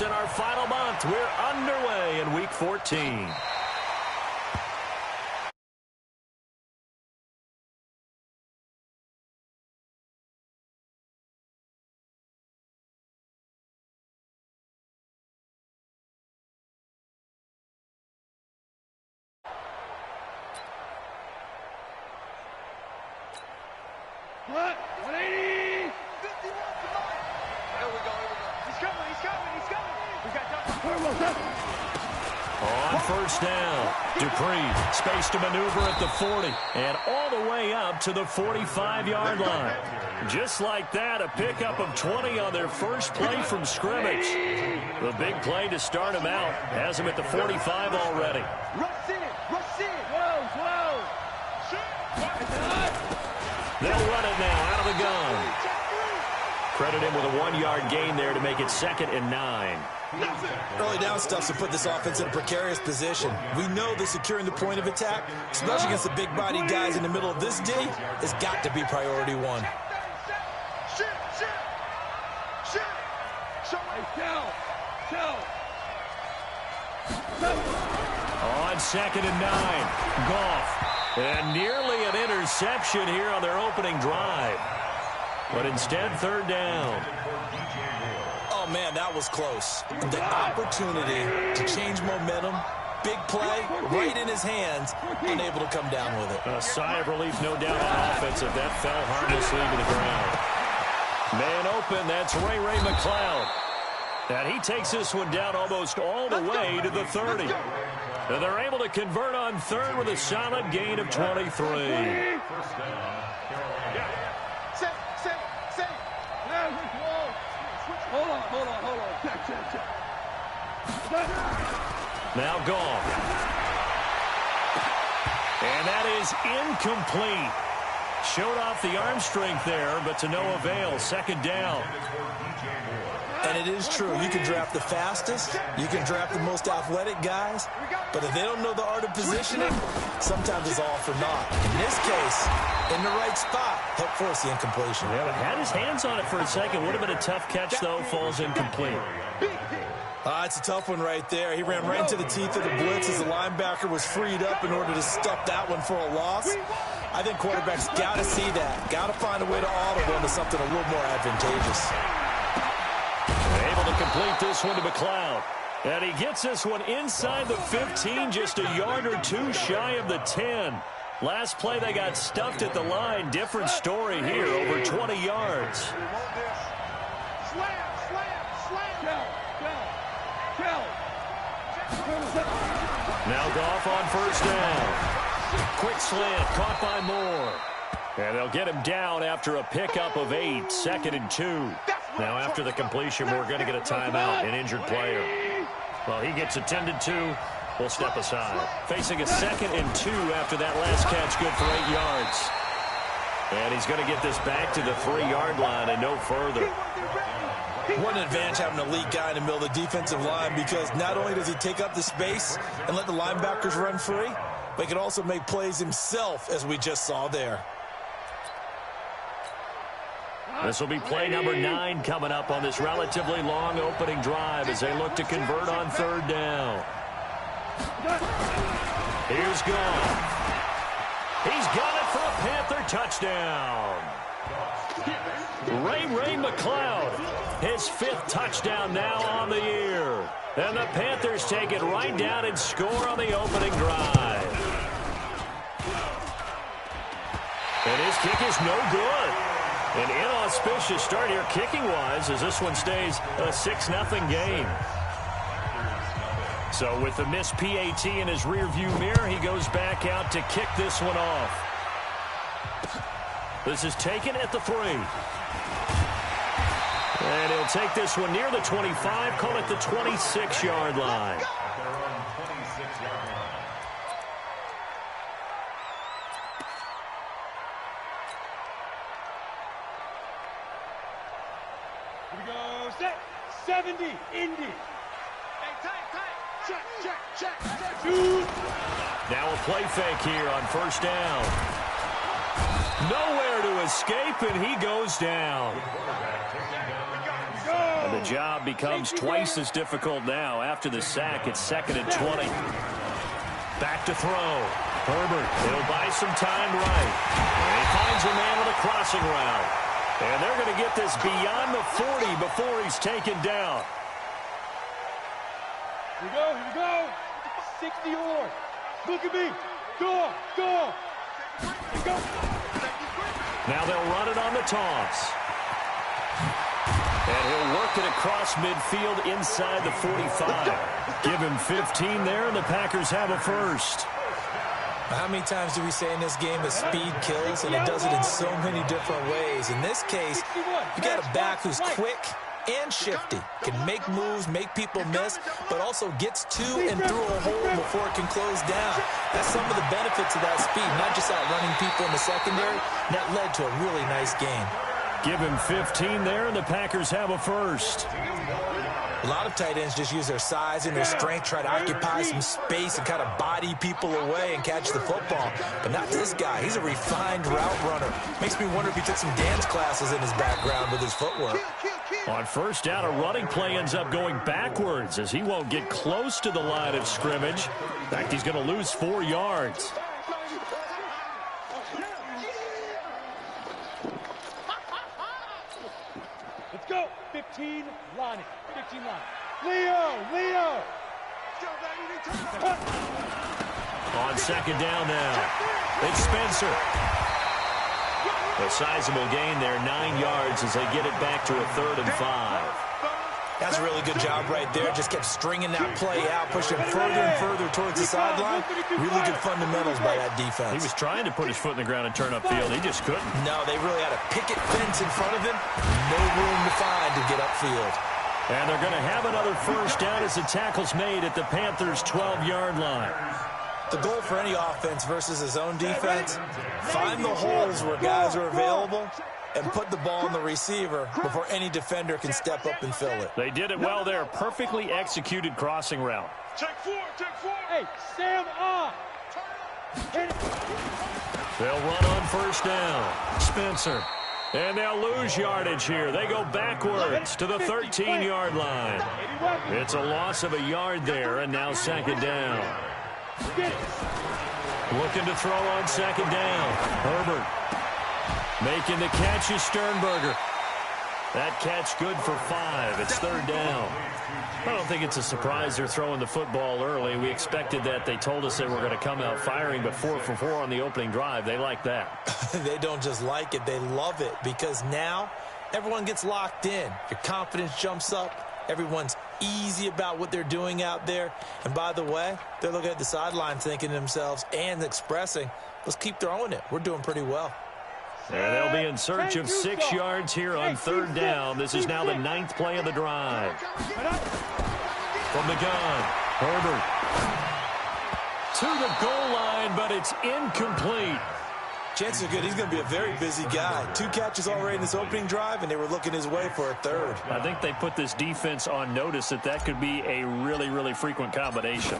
weeks in our final month. We're underway in Week 14. What? 180! 51 tonight! Here we go. He's coming. We've got On first down, Dupree, space to maneuver at the 40, and all the way up to the 45-yard line. Just like that, a pickup of 20 on their first play from scrimmage. The big play to start him out has him at the 45 already. Rush in. Whoa. They'll run it now out of the gun. Credit him with a 1-yard gain there to make it 2nd and 9. Early down stuff to put this offense in a precarious position. We know that securing the point of attack, especially against the big-bodied guys in the middle of this D, has got to be priority one. On 2nd and 9, Goff. And nearly an interception here on their opening drive. But instead, 3rd down. Oh, man, that was close. The opportunity to change momentum, big play, right in his hands, unable to come down with it. A sigh of relief, no doubt, on offense if that fell harmlessly to the ground. Man open, that's Ray McLeod. And he takes this one down almost all the way to the 30. And they're able to convert on 3rd with a solid gain of 23. Hold on. Check. Now Goff. And that is incomplete. Showed off the arm strength there, but to no avail. 2nd down. And it is true. You can draft the fastest. You can draft the most athletic guys. But if they don't know the art of positioning, sometimes it's all for naught. In this case, in the right spot, help force the incompletion. Yeah, but had his hands on it for a second. Would have been a tough catch, though. Falls incomplete. It's a tough one right there. He ran right into the teeth of the blitz as the linebacker was freed up in order to stuff that one for a loss. I think quarterbacks got to see that. Got to find a way to audible into something a little more advantageous. Able to complete this one to McLeod. And he gets this one inside the 15, just a yard or two shy of the 10. Last play, they got stuffed at the line. Different story here, over 20 yards. Now Goff on first down. Quick slant, caught by Moore. And they'll get him down after a pickup of 8, 2nd and 2. Now after the completion, we're going to get a timeout, an injured player. Well, he gets attended to. We'll step aside. Facing a 2nd and 2 after that last catch, good for 8 yards. And he's going to get this back to the 3-yard line and no further. What an advantage having an elite guy in the middle of the defensive line, because not only does he take up the space and let the linebackers run free, but he can also make plays himself, as we just saw there. This will be play number 9 coming up on this relatively long opening drive as they look to convert on 3rd down. Here's Goff. He's got it for a Panther touchdown. Ray McLeod, his 5th touchdown now on the year. And the Panthers take it right down and score on the opening drive. And his kick is no good. An inauspicious start here kicking-wise as this one stays a 6-0 game. So with the missed PAT in his rearview mirror, he goes back out to kick this one off. This is taken at the 3. And he'll take this one near the 25, call it the 26-yard line. Here we go. Set. 70. Indy. Check. Shoot. Now a play fake here on first down. Nowhere to escape, and he goes down. Go. And the job becomes twice as difficult now. After the sack, it's 2nd and 20. Back to throw. Herbert, he'll buy some time right. And he finds a man with a crossing route. And they're going to get this beyond the 40 before he's taken down. Here we go. 60 yards. Look at me. Go. Go. Now they'll run it on the toss. And he'll work it across midfield inside the 45. Give him 15 there, and the Packers have a first. How many times do we say in this game that speed kills, and it does it in so many different ways? In this case, you got a back who's quick and shifty, can make moves, make people miss, but also gets to and through a hole before it can close down. That's some of the benefits of that speed, not just outrunning people in the secondary. That led to a really nice game. Give him 15 there, and the Packers have a first. A lot of tight ends just use their size and their strength, try to occupy some space and kind of body people away and catch the football. But not this guy. He's a refined route runner. Makes me wonder if he took some dance classes in his background with his footwork. On first down, a running play ends up going backwards as he won't get close to the line of scrimmage. In fact, he's going to lose 4 yards. Let's go. 15 line. 15 line. Leo. On second down now, it's Spencer. A sizable gain there, 9 yards as they get it back to a 3rd and 5. That's a really good job right there. Just kept stringing that play out, pushing further and further towards the sideline. Really good fundamentals by that defense. He was trying to put his foot in the ground and turn upfield. He just couldn't. No, they really had a picket fence in front of him. No room to find to get upfield. And they're going to have another first down as the tackle's made at the Panthers' 12-yard line. The goal for any offense versus his own defense, find the holes where guys are available and put the ball in the receiver before any defender can step up and fill it. They did it well there. Perfectly executed crossing route. Check four. Hey, Sam on. They'll run on first down. Spencer. And they'll lose yardage here. They go backwards to the 13-yard line. It's a loss of a yard there, and now second down. Looking to throw on second down. Herbert. Making the catch is Sternberger. That catch good for 5. It's third down. I don't think it's a surprise they're throwing the football early. We expected that. They told us they were going to come out firing, but 4 for 4 on the opening drive. They like that. They don't just like it. They love it because now everyone gets locked in. Your confidence jumps up. Everyone's easy about what they're doing out there. And by the way, they're looking at the sideline thinking to themselves and expressing, let's keep throwing it. We're doing pretty well. And they'll be in search of 6 yards here on third down. This is now the 9th play of the drive. From the gun, Herbert. To the goal line, but it's incomplete. Chances are good he's going to be a very busy guy. 2 catches already in this opening drive, and they were looking his way for a 3rd. I think they put this defense on notice that could be a really, really frequent combination.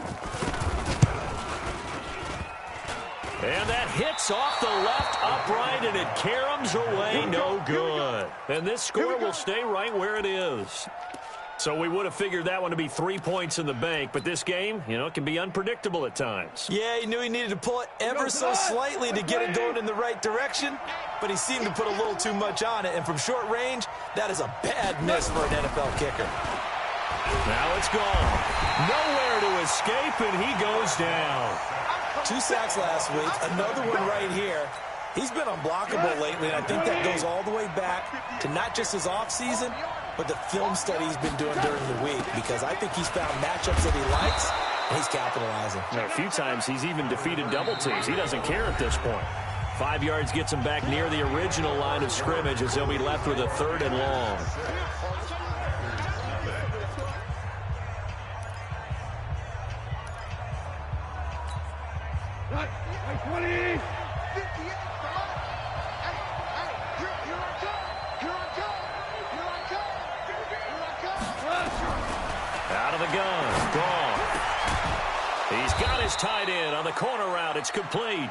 And that hits off the left upright, and it caroms away, no good. And this score will stay right where it is. So we would have figured that one to be 3 points in the bank, but this game, it can be unpredictable at times. Yeah, he knew he needed to pull it ever so slightly to get it going in the right direction, but he seemed to put a little too much on it, and from short range, that is a bad miss for an NFL kicker. Now it's gone. Nowhere to escape, and he goes down. 2 sacks last week, another one right here. He's been unblockable lately, and I think that goes all the way back to not just his offseason, but the film study he's been doing during the week, because I think he's found matchups that he likes, and he's capitalizing. A few times he's even defeated double teams. He doesn't care at this point. 5 yards gets him back near the original line of scrimmage as he'll be left with a 3rd and long. Out of the gun, gone. He's got his tight end on the corner route. It's complete.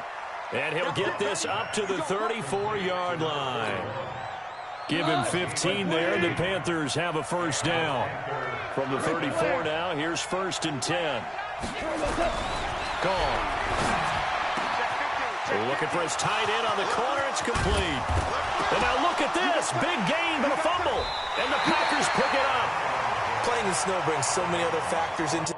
And he'll get this up to the 34-yard line. Give him 15 there. The Panthers have a first down. From the 34 now, here's 1st and 10. Gone. Looking for his tight end on the corner. It's complete. And now look at this. Big gain, but a fumble. And the Packers pick it up. Playing in snow brings so many other factors into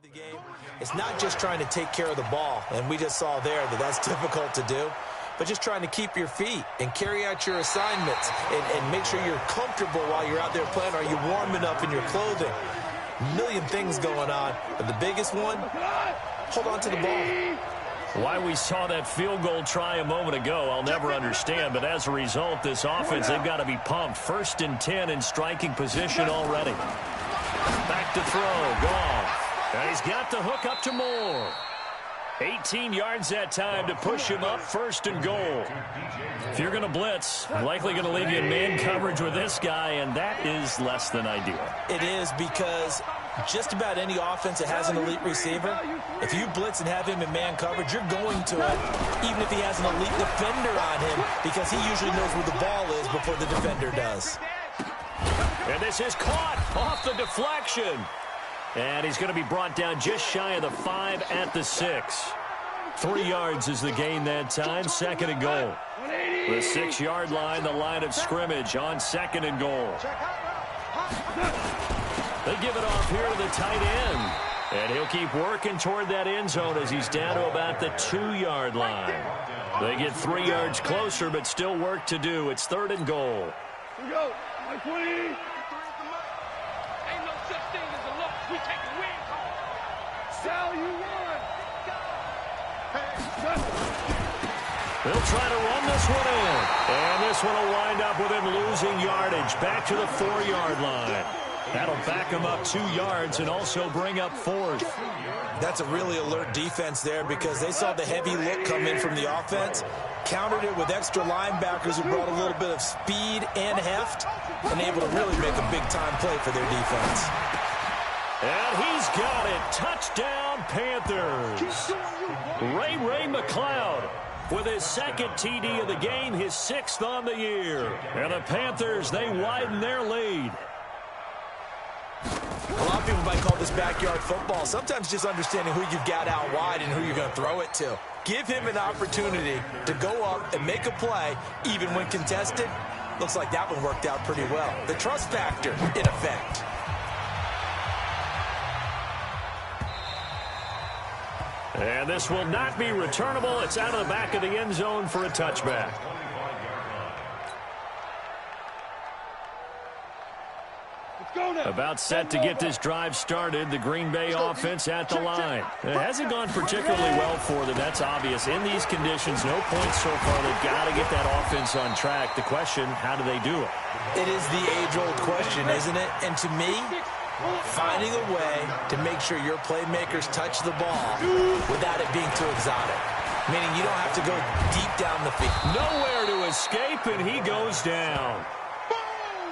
the game. It's not just trying to take care of the ball, and we just saw there that that's difficult to do, but just trying to keep your feet and carry out your assignments and make sure you're comfortable while you're out there playing. Are you warm enough in your clothing? A million things going on, but the biggest one, hold on to the ball. Why we saw that field goal try a moment ago, I'll never understand. But as a result, this offense, they've got to be pumped. 1st and 10 in striking position already. Back to throw. Goff. And he's got the hook up to Moore. 18 yards that time to push him up. 1st and goal. If you're going to blitz, likely going to leave you in man coverage with this guy, and that is less than ideal. It is, because just about any offense that has an elite receiver, if you blitz and have him in man coverage, you're going to it, even if he has an elite defender on him, because he usually knows where the ball is before the defender does. And this is caught off the deflection. And he's going to be brought down just shy of the 5 at the 6. 3 yards is the gain that time. 2nd and goal. The 6-yard line, the line of scrimmage on 2nd and goal. They give it off here to the tight end. And he'll keep working toward that end zone as he's down to about the 2-yard line. They get 3 yards closer, but still work to do. It's 3rd and goal. Here we go. 20. They'll try to run this one in. And this one will wind up with him losing yardage. Back to the 4-yard line. That'll back him up 2 yards and also bring up 4th. That's a really alert defense there, because they saw the heavy look come in from the offense, countered it with extra linebackers who brought a little bit of speed and heft, and able to really make a big-time play for their defense. And he's got it. Touchdown, Panthers. Ray McLeod with his 2nd TD of the game, his 6th on the year. And the Panthers, they widen their lead. A lot of people might call this backyard football. Sometimes just understanding who you've got out wide and who you're going to throw it to. Give him an opportunity to go up and make a play, even when contested. Looks like that one worked out pretty well. The trust factor, in effect. And this will not be returnable. It's out of the back of the end zone for a touchback. About set to get this drive started. The Green Bay offense at the line. It hasn't gone particularly well for them. That's obvious. In these conditions, no points so far. They've got to get that offense on track. The question, how do they do it? It is the age-old question, isn't it? And to me, finding a way to make sure your playmakers touch the ball without it being too exotic. Meaning you don't have to go deep down the field. Nowhere to escape, and he goes down.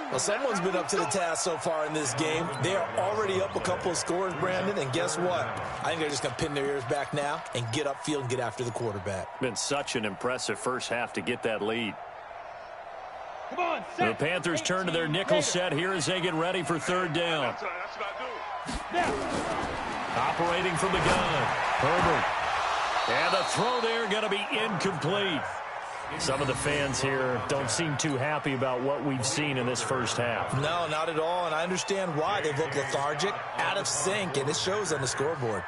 Well, someone's been up to the task so far in this game. They are already up a couple of scores, Brandon, and guess what? I think they're just going to pin their ears back now and get upfield and get after the quarterback. Been such an impressive first half to get that lead. Come on, the Panthers turn to their nickel set here as they get ready for 3rd down. Operating from the gun, Herbert. And the throw there going to be incomplete. Some of the fans here don't seem too happy about what we've seen in this first half. No, not at all, and I understand why. They look lethargic, out of sync, and it shows on the scoreboard.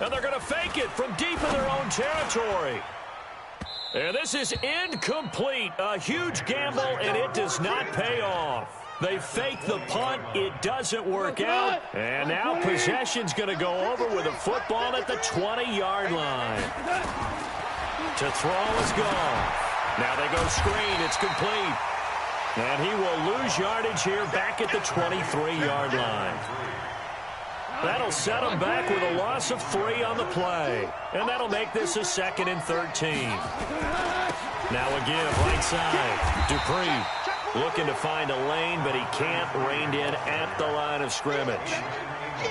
And they're going to fake it from deep in their own territory. And this is incomplete. A huge gamble, and it does not pay off. They fake the punt. It doesn't work out. And now possession's going to go over with a football at the 20-yard line. To throw is gone. Now they go screen. It's complete. And he will lose yardage here back at the 23-yard line. That'll set him back with a loss of 3 on the play. And that'll make this a 2nd and 13. Now again, right side. Dupree looking to find a lane, but he can't. Reined in at the line of scrimmage.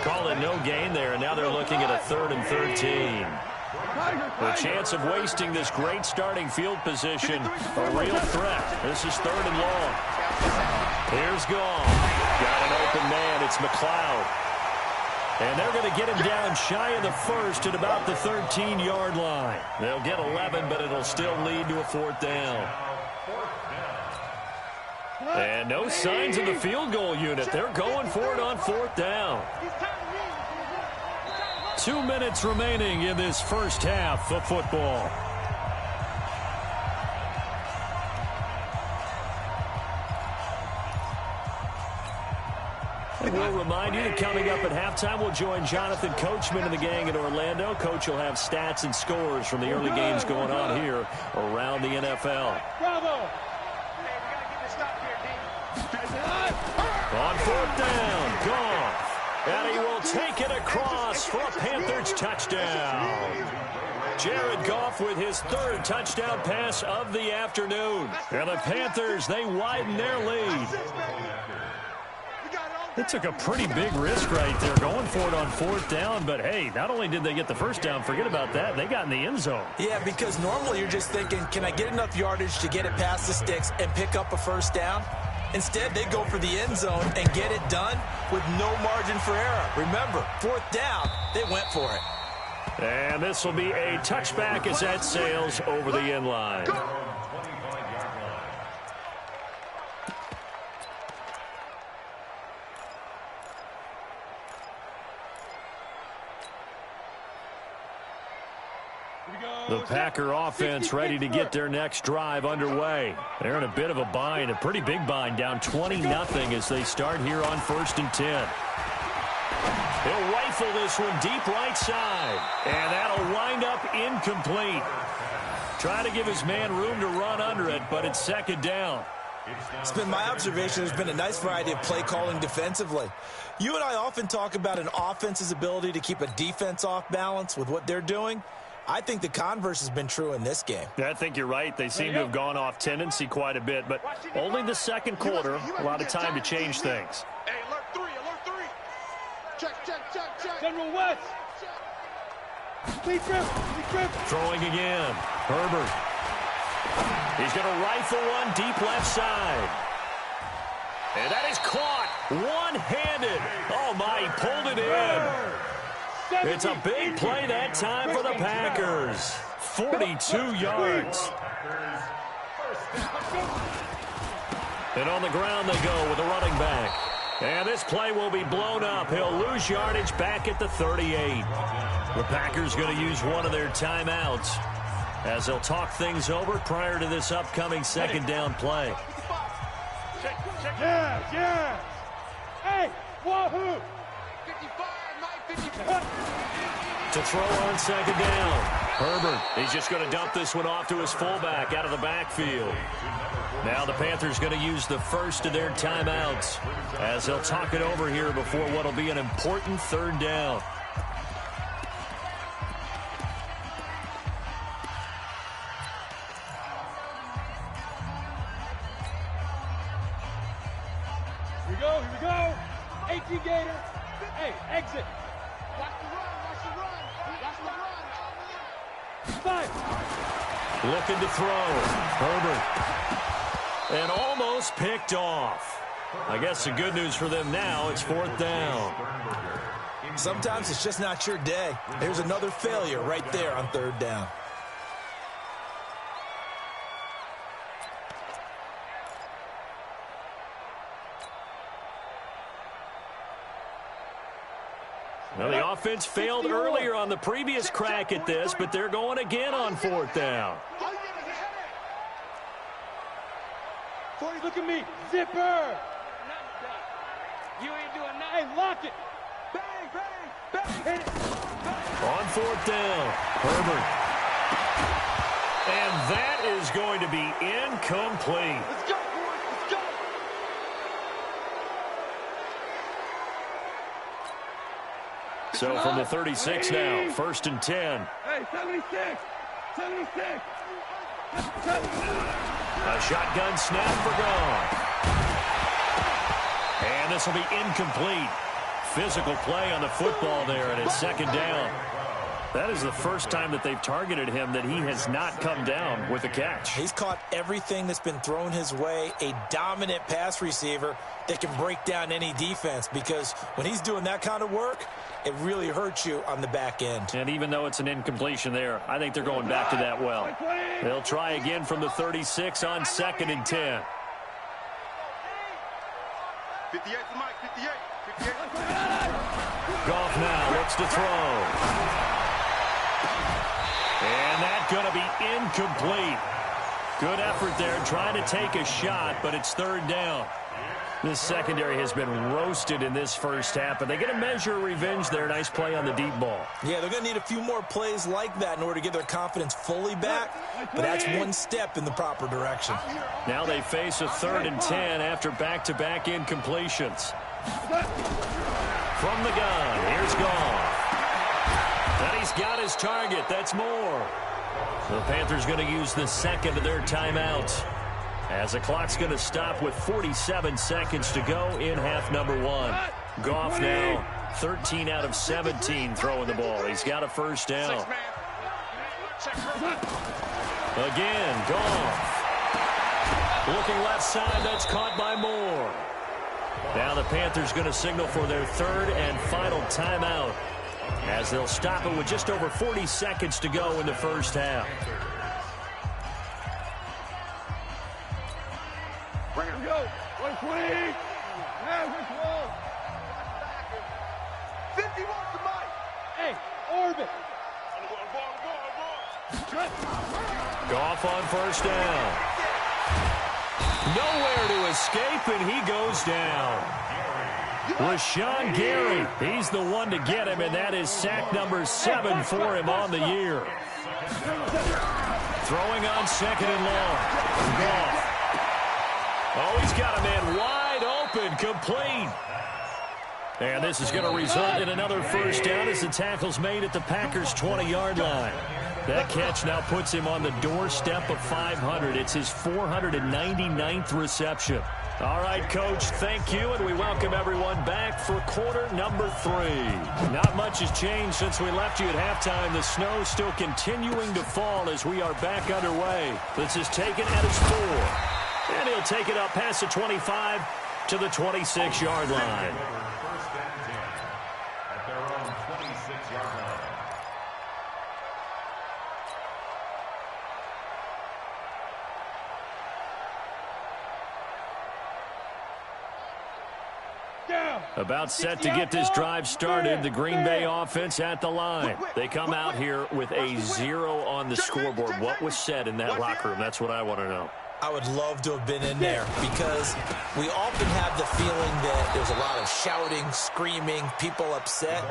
Call it no gain there, and now they're looking at a 3rd and 13. The chance of wasting this great starting field position, a real threat. This is 3rd and long. Here's Goff. Got an open man. It's McLeod. And they're going to get him down shy of the 1st at about the 13-yard line. They'll get 11, but it'll still lead to a 4th down. And no signs of the field goal unit. They're going for it on 4th down. 2 minutes remaining in this first half of football. And we'll remind you that coming up at halftime, we'll join Jonathan Coachman and the gang in Orlando. Coach will have stats and scores from the early games going on here around the NFL. Bravo! On 4th down, Goff. And he will take it across for a Panthers touchdown. Jared Goff with his 3rd touchdown pass of the afternoon. And the Panthers, they widen their lead. They took a pretty big risk right there going for it on 4th down. But, hey, not only did they get the first down, forget about that, they got in the end zone. Yeah, because normally you're just thinking, can I get enough yardage to get it past the sticks and pick up a first down? Instead, they go for the end zone and get it done with no margin for error. Remember, 4th down, they went for it. And this will be a touchback as that sails over the end line. The Packer offense ready to get their next drive underway. They're in a bit of a bind, a pretty big bind, down 20-0 as they start here on 1st and 10. He'll rifle this one deep right side, and that'll wind up incomplete. Try to give his man room to run under it, but it's 2nd down. It's been my observation there's been a nice variety of play calling defensively. You and I often talk about an offense's ability to keep a defense off balance with what they're doing. I think the converse has been true in this game. Yeah, I think you're right. They seem to have gone off tendency quite a bit, but only the 2nd quarter, a lot of time to change things. Hey, alert 3, alert 3. Check. General West. Lead trip. Throwing again. Herbert. He's going to rifle one deep left side. And that is caught one-handed. Oh, my, he pulled it in. It's a big play that time for the Packers. 42 yards. And on the ground they go with a running back. And this play will be blown up. He'll lose yardage back at the 38. The Packers going to use one of their timeouts as they'll talk things over prior to this upcoming 2nd down play. Yeah. Hey, wahoo! To throw on 2nd down. Herbert, he's just going to dump this one off to his fullback out of the backfield. Now the Panthers going to use the first of their timeouts as they'll talk it over here before what will be an important 3rd down. Here we go. 18 Gator. Hey, exit. Watch the run. Looking to throw. Herbert. And almost picked off. I guess the good news for them now, it's 4th down. Sometimes it's just not your day. There's another failure right there on 3rd down. Well, the offense failed earlier on the previous crack at this, but they're going again on 4th down. 40, look at me. Zipper. You ain't doing nothing. Hey, lock it. Bang. Hit it. On 4th down, Herbert. And that is going to be incomplete. Let's go. So from the 36 now, 1st and 10. Hey, 76. A shotgun snap for Goff. And this will be incomplete. physical play on the football there, and it's second down. That is the first time that they've targeted him that he has not come down with a catch. He's caught everything that's been thrown his way, a dominant pass receiver that can break down any defense, because when he's doing that kind of work, it really hurts you on the back end. And even though it's an incompletion there, I think they're going back to that well. They'll try again from the 36 on 2nd and 10. 58 to Mike, 58. 58. Goff now looks to throw. And that's going to be incomplete. Good effort there, trying to take a shot, but it's third down. This secondary has been roasted in this first half, but they get a measure of revenge there. Nice play on the deep ball. Yeah, they're going to need a few more plays like that in order to get their confidence fully back, but that's one step in the proper direction. Now they face a 3rd and 10 after back-to-back incompletions. From the gun, here's Goff. And he's got his target. That's more. The Panthers going to use the second of their timeout, as the clock's going to stop with 47 seconds to go in half number 1. Goff now 13 out of 17 throwing the ball. He's got a first down. Again, Goff. Looking left side, that's caught by Moore. Now the Panthers going to signal for their 3rd and final timeout, as they'll stop it with just over 40 seconds to go in the first half. Bring it. Go. 120. Now which wall? 51 to Mike. Hey, orbit. Goff on first down. Nowhere to escape, and he goes down. Rashawn Gary, he's the one to get him, and that is sack number 7 for him on the year. Throwing on 2nd and long. Goff. Oh, he's got a man wide open, complete. And this is going to result in another first down as the tackle's made at the Packers' 20-yard line. That catch now puts him on the doorstep of 500. It's his 499th reception. All right, Coach, thank you, and we welcome everyone back for quarter number 3. Not much has changed since we left you at halftime. The snow still continuing to fall as we are back underway. This is taken at his 4. And he'll take it up past the 25 to the 26-yard line. First and 10 at their own 26-yard line. About set to get this drive started, the Green Bay offense at the line. They come out here with a 0 on the scoreboard. What was said in that locker room? That's what I want to know. I would love to have been in there, because we often have the feeling that there's a lot of shouting, screaming, people upset.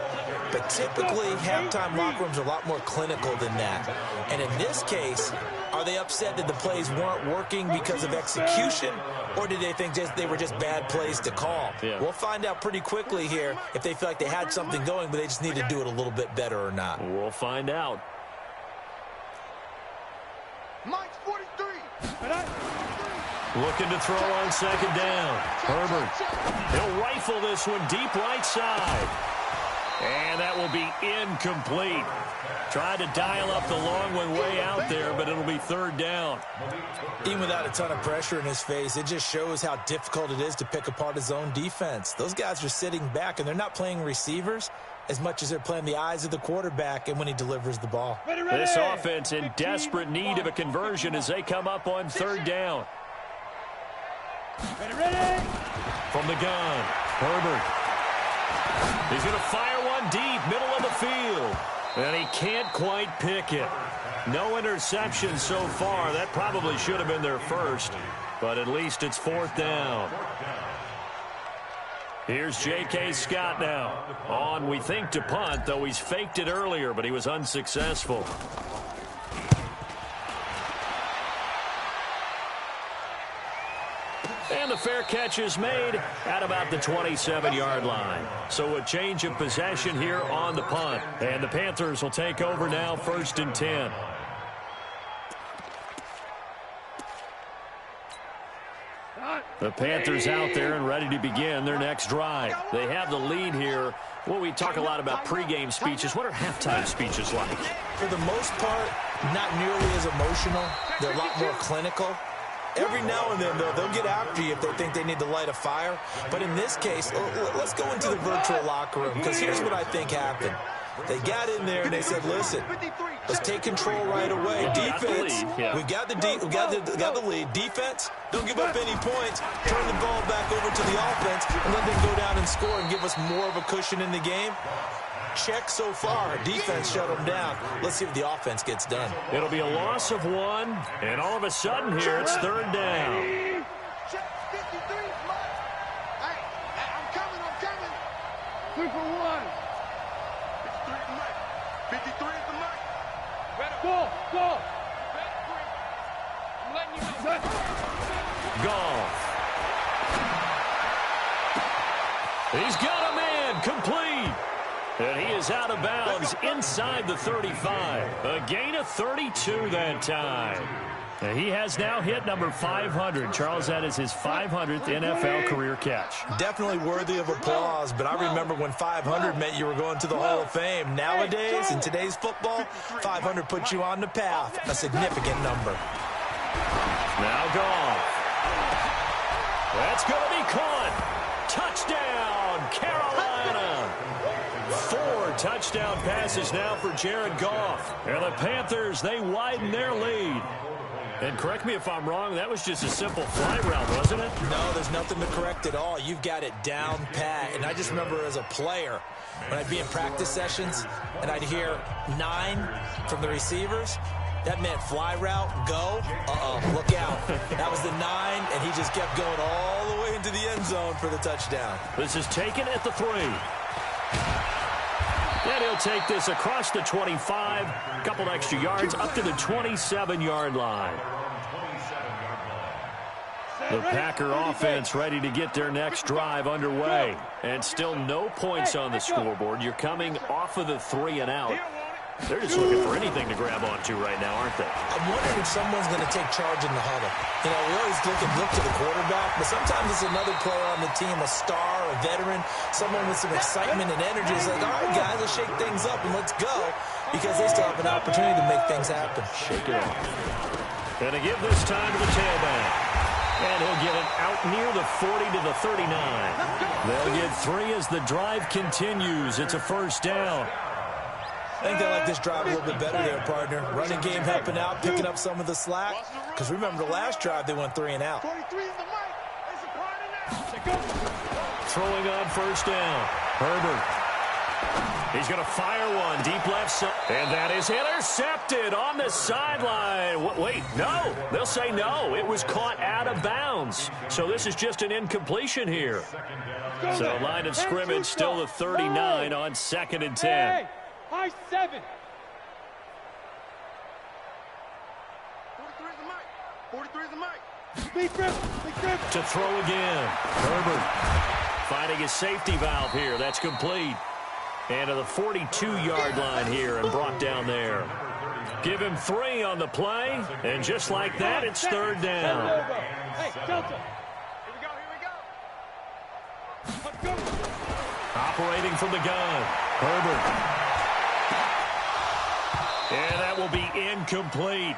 But typically, halftime locker rooms are a lot more clinical than that. And in this case, are they upset that the plays weren't working because of execution, or did they think they were just bad plays to call? Yeah. We'll find out pretty quickly here if they feel like they had something going, but they just need to do it a little bit better or not. We'll find out. Mike's 43. Looking to throw on 2nd down. Herbert. He'll rifle this one deep right side. And that will be incomplete. Tried to dial up the long one way out there, but it'll be 3rd down. Even without a ton of pressure in his face, it just shows how difficult it is to pick apart his own defense. Those guys are sitting back, and they're not playing receivers as much as they're playing the eyes of the quarterback and when he delivers the ball. This offense in desperate need of a conversion as they come up on 3rd down. From the gun, Herbert. He's going to fire one deep, middle of the field. And he can't quite pick it. No interception so far. That probably should have been their first. But at least it's 4th down. Here's J.K. Scott now. On, we think, to punt, though he's faked it earlier, but he was unsuccessful. And the fair catch is made at about the 27-yard line. So a change of possession here on the punt. And the Panthers will take over now, 1st and 10. The Panthers out there and ready to begin their next drive. They have the lead here. Well, we talk a lot about pregame speeches. What are halftime speeches like? For the most part, not nearly as emotional. They're a lot more clinical. Every now and then, though, they'll get after you if they think they need to light a fire. But in this case, let's go into the virtual locker room, because here's what I think happened. They got in there and they said, listen, let's take control right away. Defense, we got the lead. Defense, don't give up any points. Turn the ball back over to the offense and let them go down and score and give us more of a cushion in the game. Check so far. Defense shut them down. Let's see if the offense gets done. It'll be a loss of 1, and all of a sudden here it's third down. Check 53. Hey, I'm coming. 3 for 1. 53 is the mic. Go. I'm letting you know. Goff. He's got a man complete. And he is out of bounds inside the 35. A gain of 32 that time. And he has now hit number 500. Charles, that is his 500th NFL career catch. Definitely worthy of applause, but I remember when 500 meant you were going to the Hall of Fame. Nowadays, in today's football, 500 puts you on the path, a significant number. Now Goff. That's going to be caught. Touchdown, Carolina. 4 touchdown passes now for Jared Goff. And the Panthers, they widen their lead. And correct me if I'm wrong, that was just a simple fly route, wasn't it? No, there's nothing to correct at all. You've got it down pat. And I just remember as a player, when I'd be in practice sessions and I'd hear 9 from the receivers, that meant fly route, go, look out. That was the 9, and he just kept going all the way into the end zone for the touchdown. This is taken at the 3. And he'll take this across the 25, a couple extra yards, up to the 27-yard line. The Packer offense ready to get their next drive underway. And still no points on the scoreboard. You're coming off of the 3 and out. They're just looking for anything to grab onto right now, aren't they? I'm wondering if someone's going to take charge in the huddle. You know, we always look to the quarterback, but sometimes it's another player on the team, a star, a veteran, someone with some excitement and energy. It's like, all right, guys, let's shake things up and let's go, because they still have an opportunity to make things happen. Shake it off. Going to give this time to the tailback. And he'll get it out near the 40 to the 39. They'll get 3 as the drive continues. It's a first down. I think they like this drive a little bit better there, partner. Running game helping out, picking up some of the slack. Because remember, the last drive, they went 3 and out. Throwing on first down. Herbert. He's going to fire one deep left side. And that is intercepted on the sideline. Wait, no. They'll say no. It was caught out of bounds. So this is just an incompletion here. So line of scrimmage still the 39 on 2nd and 10. High 7. 43 is the mic. To throw again. Herbert finding his safety valve here. That's complete. And to the 42-yard line here and brought down there. Give him 3 on the play. And just like that, it's third down. Hey, Delta. Here we go. Operating from the gun. Herbert. And that will be incomplete.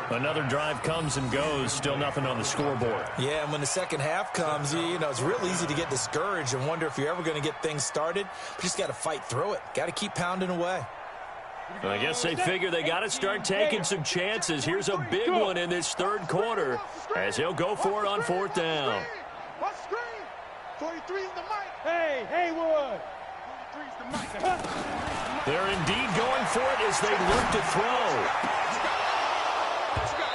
Another drive comes and goes. Still nothing on the scoreboard. Yeah, and when the second half comes, you know, it's real easy to get discouraged and wonder if you're ever going to get things started. You just got to fight through it. Got to keep pounding away. I guess they figure they got to start taking some chances. Here's a big one in this third quarter as he'll go for it on 4th down. 43 is the mic. Hey, Haywood. 43 is the mic. They're indeed going for it as they look to throw.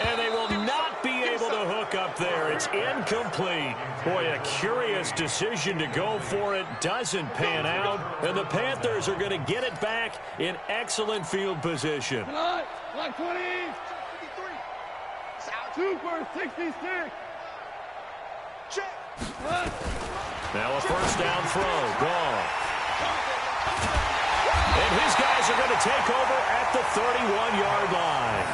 And they will not be able to hook up there. It's incomplete. Boy, a curious decision to go for it. Doesn't pan out. And the Panthers are going to get it back in excellent field position. Line 20. 2 for 66. Check. Now a first down throw. Gone. And his guys are going to take over at the 31-yard line.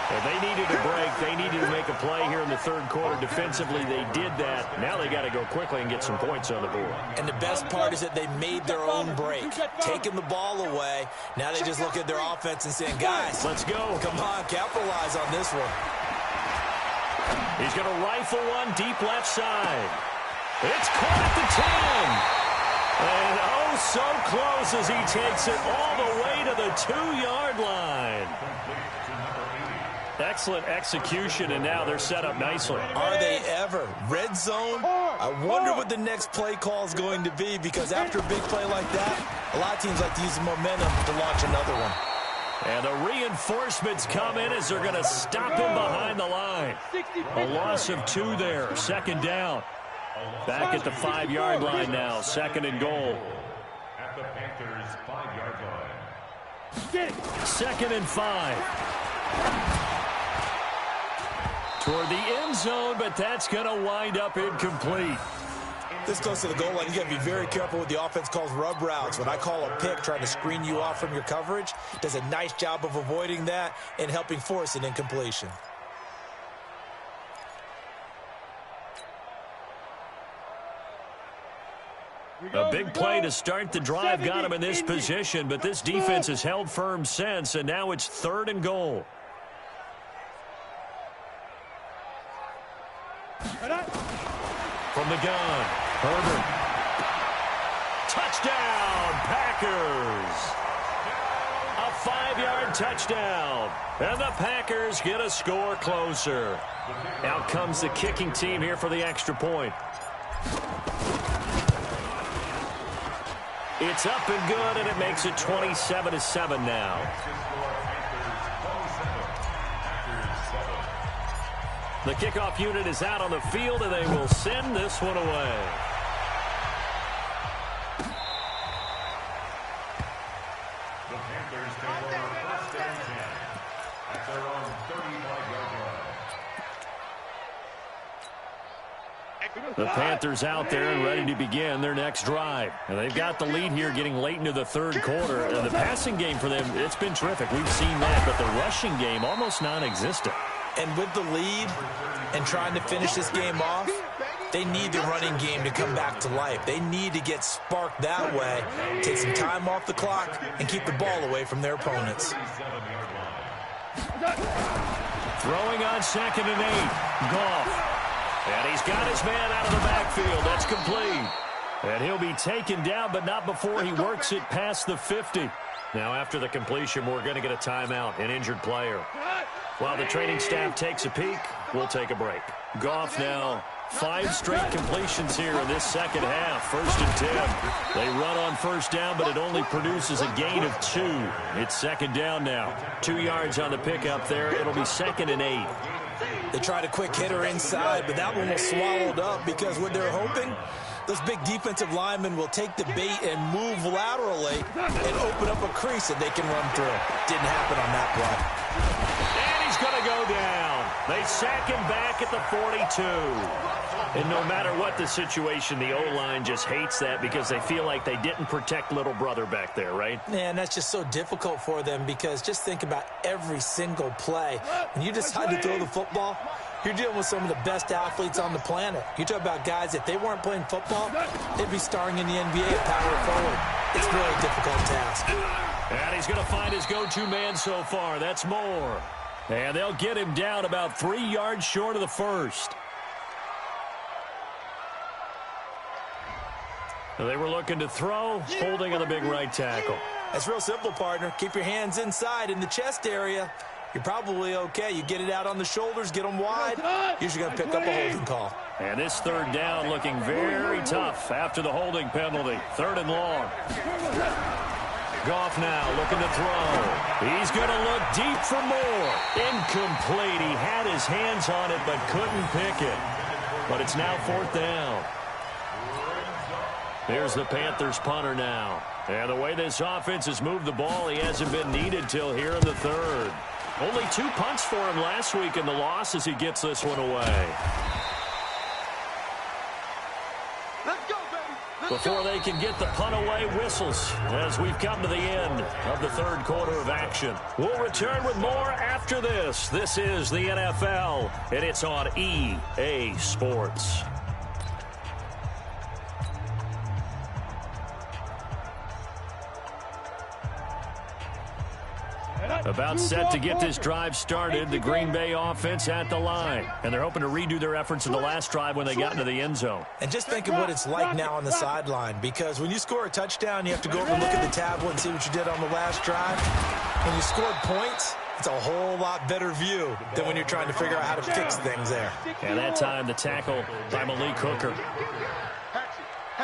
Well, they needed a break. They needed to make a play here in the third quarter. Defensively, they did that. Now they got to go quickly and get some points on the board. And the best part is that they made their own break, taking the ball away. Now they just look at their offense and saying, guys, let's go. Come on, capitalize on this one. He's going to rifle one deep left side. It's caught at the 10. And oh, so close as he takes it all the way to the 2-yard line. Excellent execution, and now they're set up nicely. Are they ever? Red zone? I wonder what the next play call is going to be, because after a big play like that, a lot of teams like to use the momentum to launch another one. And the reinforcements come in as they're going to stop him behind the line. A loss of 2 there, second down. Back at the 5-yard line now, second and goal. At the Panthers' 5-yard line. Second and 5. Toward the end zone, but that's going to wind up incomplete. This close to the goal line, you got to be very careful with the offense calls rub routes. When I call a pick trying to screen you off from your coverage, does a nice job of avoiding that and helping force an incompletion. A big play to start the drive got him in this position, but this defense has held firm since, and now it's third and goal. From the gun, Herbert. Touchdown, Packers. A 5-yard touchdown. And the Packers get a score closer. Out comes the kicking team here for the extra point. It's up and good, and it makes it 27-7 now. The kickoff unit is out on the field, and they will send this one away. The Panthers take over first and 10 at their own 35-yard line. The Panthers out there and ready to begin their next drive. And they've got the lead here getting late into the third quarter. And the passing game for them, it's been terrific. We've seen that, but the rushing game almost non-existent. And with the lead and trying to finish this game off, they need the running game to come back to life. They need to get sparked that way, take some time off the clock, and keep the ball away from their opponents. Throwing on second and 8. Goff. And he's got his man out of the backfield. That's complete. And he'll be taken down, but not before he works it past the 50. Now, after the completion, we're going to get a timeout, an injured player. While the training staff takes a peek, we'll take a break. Goff now, 5 straight completions here in this second half. First and 10. They run on first down, but it only produces a gain of 2. It's second down now. 2 yards on the pickup there. It'll be second and 8. They tried a quick hitter inside, but that one was swallowed up because what they're hoping, those big defensive linemen will take the bait and move laterally and open up a crease that they can run through. Didn't happen on that play. And he's going to go down. They sack him back at the 42. And no matter what the situation, the O-line just hates that because they feel like they didn't protect little brother back there, right? Man, that's just so difficult for them because just think about every single play. When you decide to throw the football, you're dealing with some of the best athletes on the planet. You talk about guys, if they weren't playing football, they'd be starring in the NBA at power forward. It's a really difficult task. And he's going to find his go-to man so far. That's Moore. And they'll get him down about 3 yards short of the first. They were looking to throw, holding on the big right tackle. That's real simple, partner. Keep your hands inside in the chest area. You're probably okay. You get it out on the shoulders, get them wide. Usually going to pick up a holding call. And this third down looking very tough after the holding penalty. Third and long. Goff now looking to throw. He's going to look deep for more. Incomplete. He had his hands on it but couldn't pick it. But it's now fourth down. Here's the Panthers punter now. And the way this offense has moved the ball, he hasn't been needed till here in the third. Only 2 punts for him last week in the loss as he gets this one away. Let's go, baby. before they can get the punt away whistles as we've come to the end of the third quarter of action. We'll return with more after this. This is the NFL, and it's on EA Sports. About set to get this drive started, the Green Bay offense at the line. And they're hoping to redo their efforts in the last drive when they got into the end zone. And just think of what it's like now on the sideline, because when you score a touchdown, you have to go over and look at the tablet and see what you did on the last drive. When you scored points, it's a whole lot better view than when you're trying to figure out how to fix things there. And that time, the tackle by Malik Hooker.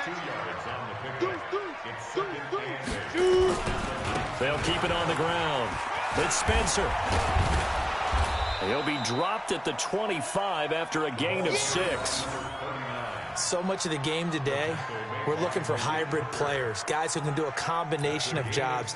2 yards on the pickup. It's second and 8. They'll keep it on the ground. It's Spencer. He'll be dropped at the 25 after a gain of 6. So much of the game today, we're looking for hybrid players, guys who can do a combination of jobs.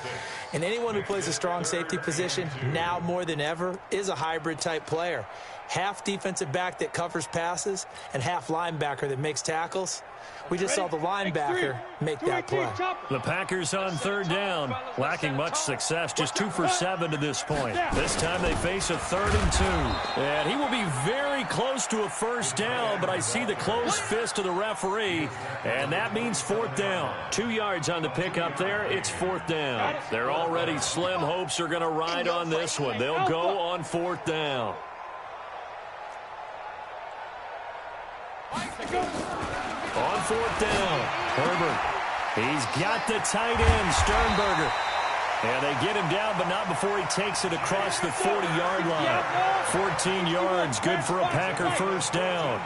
And anyone who plays a strong safety position, now more than ever, is a hybrid-type player. Half defensive back that covers passes and half linebacker that makes tackles. We just saw the linebacker make that play. The Packers on third down, lacking much success, just 2 for 7 to this point. This time they face a 3rd and 2. And he will be very close to a first down, but I see the closed fist of the referee, and that means 4th down. 2 yards on the pickup there, it's 4th down. They're already slim hopes are going to ride on this one. They'll go on 4th down. On 4th down, Herbert. He's got the tight end, Sternberger. And they get him down, but not before he takes it across the 40-yard line. 14 yards, good for a Packer first down.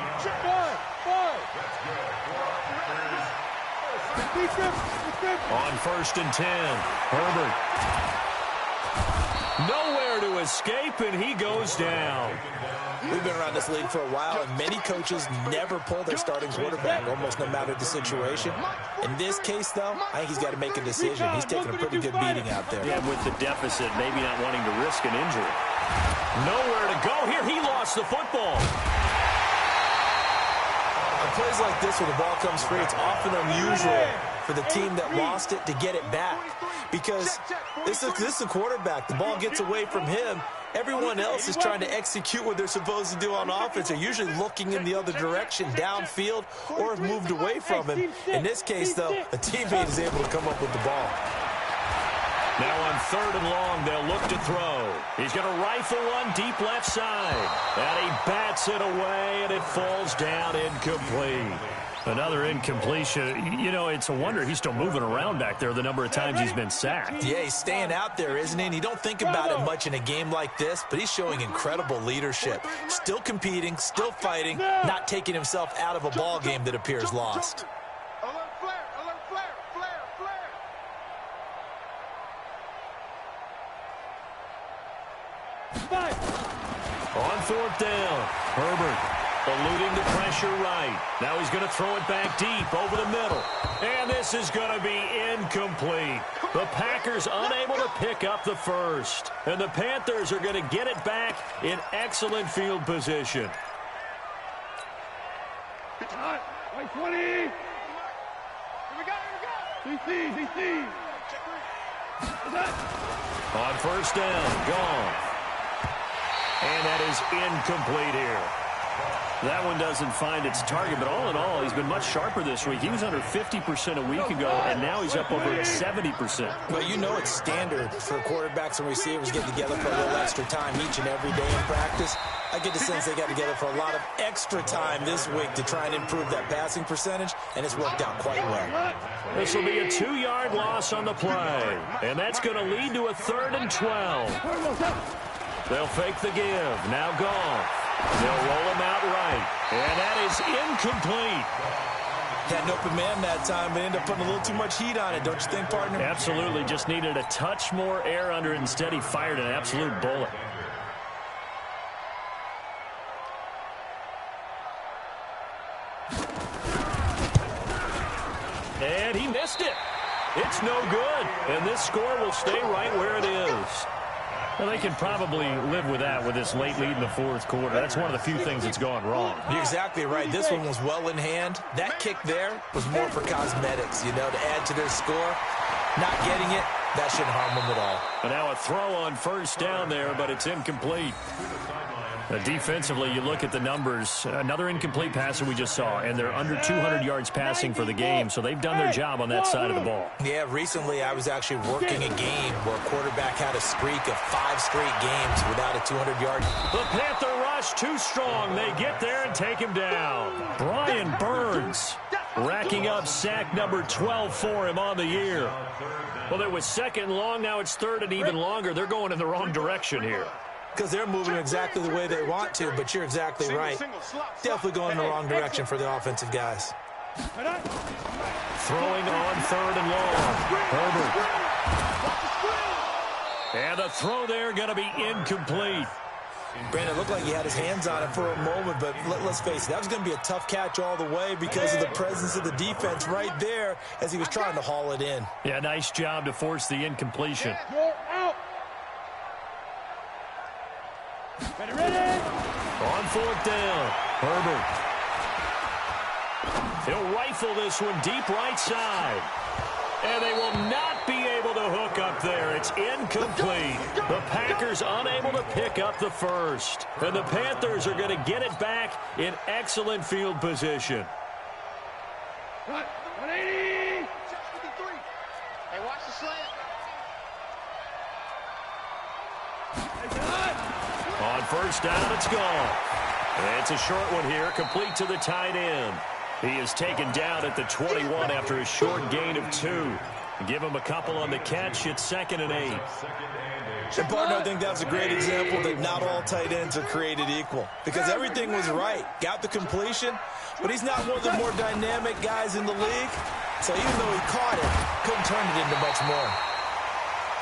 On 1st and 10, Herbert. Nowhere to escape, and he goes down. We've been around this league for a while, and many coaches never pull their starting quarterback, almost no matter the situation. In this case, though, I think he's got to make a decision. He's taking a pretty good beating out there. Yeah, with the deficit, maybe not wanting to risk an injury. Nowhere to go here. He lost the football. On plays like this where the ball comes free, it's often unusual for the team that lost it to get it back. Because this is a quarterback. The ball gets away from him. Everyone else is trying to execute what they're supposed to do on offense. They're usually looking in the other direction, downfield, or have moved away from him. In this case, though, a teammate is able to come up with the ball. Now on 3rd and long, they'll look to throw. He's going to rifle one deep left side. And he bats it away, and it falls down incomplete. Another incompletion. You know, it's a wonder he's still moving around back there the number of times he's been sacked. Yeah, he's staying out there, isn't he? And you don't think about it much in a game like this, but he's showing incredible leadership. Still competing, still fighting, not taking himself out of a ball game that appears lost. Alert flare, flare, flare. On 4th down, Herbert eluding the pressure right. Now he's going to throw it back deep over the middle. And this is going to be incomplete. The Packers unable to pick up the first. And the Panthers are going to get it back in excellent field position. White 20. Here we go. CC. On 1st down, gone. And that is incomplete here. That one doesn't find its target, but all in all, he's been much sharper this week. He was under 50% a week ago, and now he's up over 70%. Well, you know it's standard for quarterbacks and receivers getting together for a little extra time each and every day in practice. I get the sense they got together for a lot of extra time this week to try and improve that passing percentage, and it's worked out quite well. This will be a 2-yard loss on the play, and that's going to lead to a 3rd and 12. They'll fake the give. Now Goff. They'll roll him out right. And that is incomplete. Had an open man that time, but ended up putting a little too much heat on it, don't you think, partner? Absolutely. Just needed a touch more air under it. Instead, he fired an absolute bullet. And he missed it. It's no good. And this score will stay right where it is. Well, they can probably live with that with this late lead in the fourth quarter. That's one of the few things that's gone wrong. You're exactly right. This one was well in hand. That kick there was more for cosmetics, you know, to add to their score. Not getting it, that shouldn't harm them at all. But now a throw on first down there, but it's incomplete. Defensively, you look at the numbers. Another incomplete passer we just saw, and they're under 200 yards passing for the game, so they've done their job on that side of the ball. Yeah, recently I was actually working a game where a quarterback had a streak of 5 straight games without a 200-yard. The Panther rush too strong. They get there and take him down. Brian Burns racking up sack number 12 for him on the year. Well, it was second long. Now it's third and even longer. They're going in the wrong direction here. Because they're moving exactly the way they want to, but you're exactly right. Definitely going in the wrong direction for the offensive guys. Throwing on third and long. Herbert. And the throw there going to be incomplete. Brandon, it looked like he had his hands on it for a moment, but let's face it, that was going to be a tough catch all the way because of the presence of the defense right there as he was trying to haul it in. Yeah, nice job to force the incompletion. Ready. On fourth down, Herbert. He'll rifle this one deep right side. And they will not be able to hook up there. It's incomplete. The Packers unable to pick up the first. And the Panthers are going to get it back in excellent field position. 180. Hey, watch the slant. On first down, it's gone. And it's a short one here, complete to the tight end. He is taken down at the 21 after a short gain of 2. Give him a couple on the catch. It's 2nd and 8. And, partner, I think that's a great example that not all tight ends are created equal because everything was right. Got the completion, but he's not one of the more dynamic guys in the league. So even though he caught it, couldn't turn it into much more.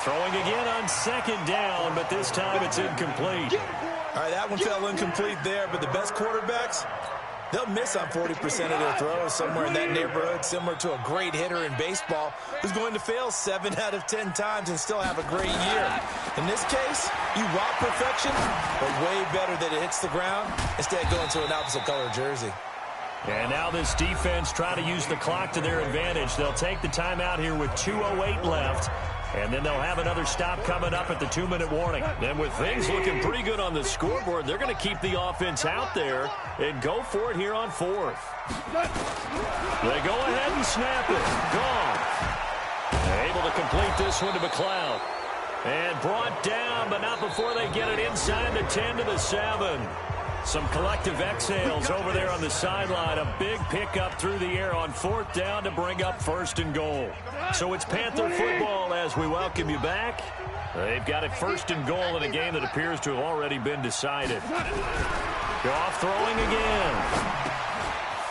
Throwing again on 2nd down, but this time it's incomplete. All right, that one fell incomplete there, but the best quarterbacks, they'll miss on 40% of their throws, somewhere in that neighborhood, similar to a great hitter in baseball who's going to fail 7 out of 10 times and still have a great year. In this case, you want perfection, but way better that it hits the ground instead of going to an opposite color jersey. And now this defense trying to use the clock to their advantage. They'll take the timeout here with 2:08 left. And then they'll have another stop coming up at the 2-minute warning. And with things looking pretty good on the scoreboard, they're going to keep the offense out there and go for it here on 4th. They go ahead and snap it. Gone. Able to complete this one to McLeod. And brought down, but not before they get it inside the 10 to the 7. Some collective exhales over there on the sideline. A big pickup through the air on 4th down to bring up 1st and goal. So it's Panther football as we welcome you back. They've got it 1st and goal in a game that appears to have already been decided. Goff throwing again.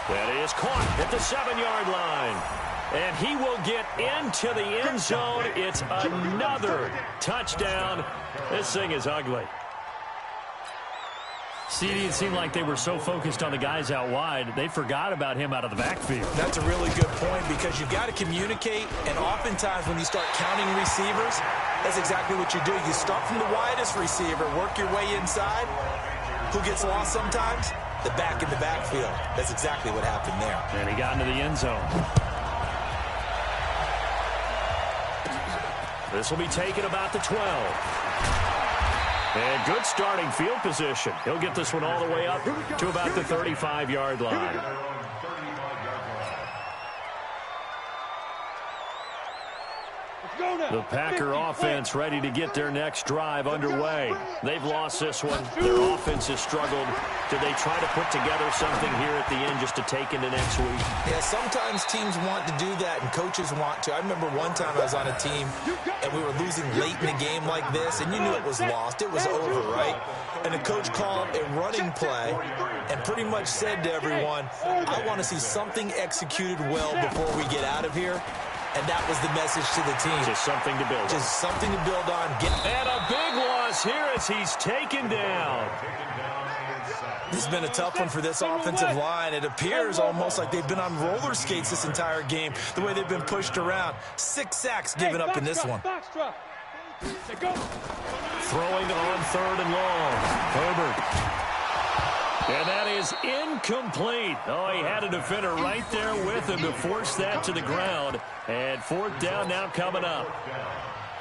That is caught at the 7-yard line. And he will get into the end zone. It's another touchdown. This thing is ugly. CD, it seemed like they were so focused on the guys out wide, they forgot about him out of the backfield. That's a really good point because you've got to communicate, and oftentimes when you start counting receivers, that's exactly what you do. You start from the widest receiver, work your way inside. Who gets lost sometimes? The back in the backfield. That's exactly what happened there. And he got into the end zone. This will be taken about the 12. And good starting field position. He'll get this one all the way up to about the 35-yard line. The Packer offense ready to get their next drive underway. They've lost this one. Their offense has struggled. Did they try to put together something here at the end just to take into next week? Yeah, sometimes teams want to do that and coaches want to. I remember one time I was on a team and we were losing late in a game like this and you knew it was lost. It was over, right? And the coach called a running play and pretty much said to everyone, I want to see something executed well before we get out of here. And that was the message to the team. Just something to build on. Just something to build on. And a big loss here as he's taken down. This has been a tough one for this offensive line. It appears almost like they've been on roller skates this entire game, the way they've been pushed around. 6 sacks given up in this one. Throwing on 3rd and long. Herbert. And that is incomplete. Oh, he had a defender right there with him to force that to the ground. And 4th down now coming up.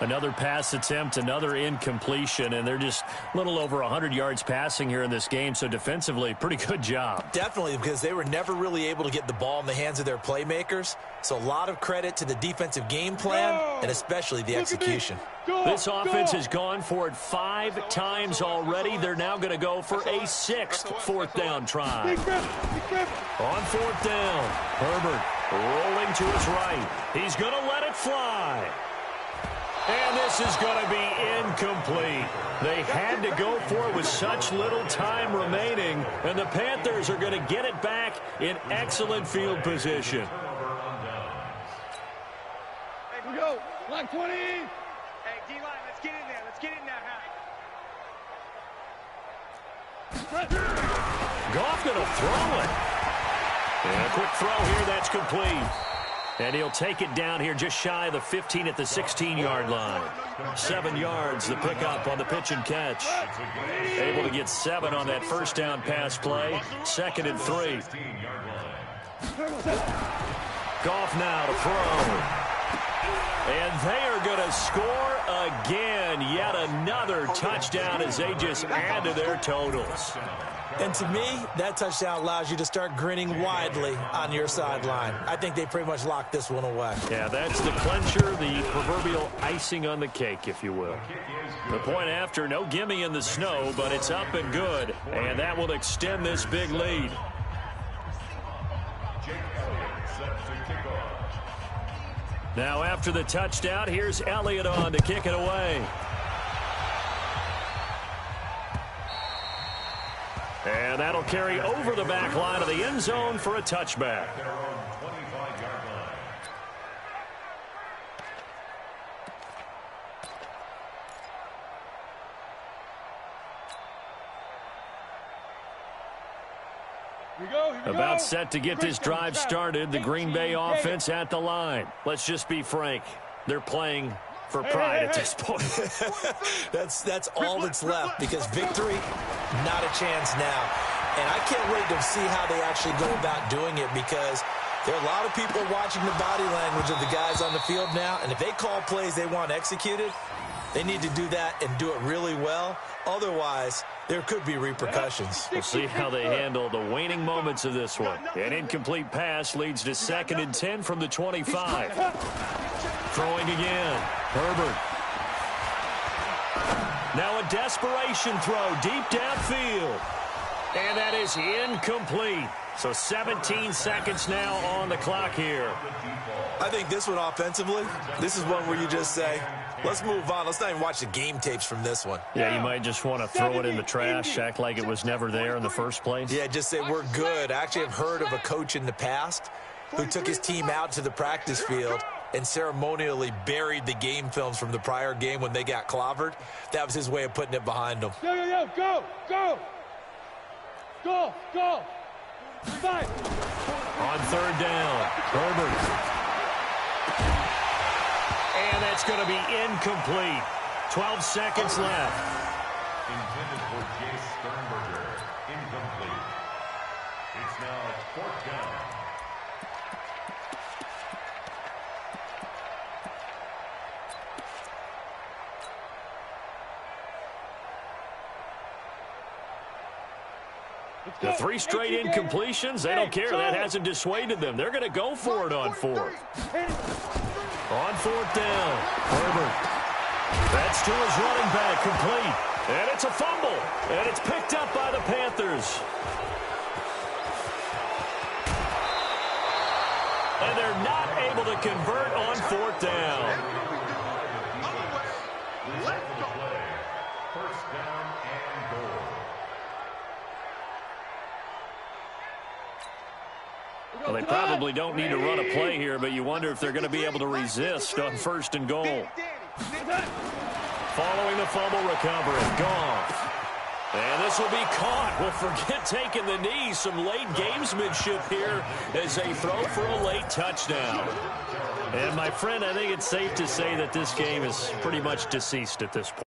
Another pass attempt, another incompletion, and they're just a little over 100 yards passing here in this game, so defensively, pretty good job. Definitely, because they were never really able to get the ball in the hands of their playmakers, so a lot of credit to the defensive game plan, and especially the execution. This offense has gone for it 5 times already. They're now going to go for a 6th 4th down try. On 4th down, Herbert rolling to his right. He's going to let it fly. And this is going to be incomplete. They had to go for it with such little time remaining, and the Panthers are going to get it back in excellent field position. Hey, we go. Line 20. Hey, D-line, let's get in there. Let's get in there, Goff going to throw it. And a quick throw here, that's complete. And he'll take it down here just shy of the 15 at the 16-yard line. 7 yards, the pickup on the pitch and catch. Able to get 7 on that 1st down pass play. 2nd and 3. Goff now to throw. And they are going to score again. Yet another touchdown as they just add to their totals. And to me, that touchdown allows you to start grinning widely on your sideline. I think they pretty much locked this one away. Yeah, that's the clincher, the proverbial icing on the cake, if you will. The point after, no gimme in the snow, but it's up and good. And that will extend this big lead. Now after the touchdown, here's Elliott on to kick it away. And that'll carry over the back line of the end zone for a touchback. About set to get this drive started. The Green Bay offense at the line. Let's just be frank. They're playing for pride at this point. That's all that's left, because victory, not a chance now. And I can't wait to see how they actually go about doing it, because there are a lot of people watching the body language of the guys on the field now, and if they call plays they want executed, they need to do that and do it really well. Otherwise, there could be repercussions. We'll see how they handle the waning moments of this one. An incomplete pass leads to 2nd and 10 from the 25. Throwing again. Herbert. Now a desperation throw deep downfield. And that is incomplete. So 17 seconds now on the clock here. I think this one offensively, this is one where you just say, let's move on. Let's not even watch the game tapes from this one. Yeah, you might just want to throw it in the trash, act like it was never there in the first place. Yeah, just say we're good. I actually have heard of a coach in the past who took his team out to the practice field and ceremonially buried the game films from the prior game when they got clobbered. That was his way of putting it behind them. Yo, go, go. Go, go. 5. On 3rd down, Herbert. And that's going to be incomplete. 12 seconds left. Intended for Jace Sternberger. Incomplete. It's now 4th down. The 3 straight incompletions, they don't care. That hasn't dissuaded them. They're going to go for it on 4th. On 4th down, Herbert. That's to his running back, complete. And it's a fumble. And it's picked up by the Panthers. And they're not able to convert on 4th down. First down and goal. Well, they probably don't need to run a play here, but you wonder if they're going to be able to resist on 1st and goal. Following the fumble recovery, Goff. And this will be caught. Well, forget taking the knee. Some late gamesmanship here as they throw for a late touchdown. And, my friend, I think it's safe to say that this game is pretty much deceased at this point.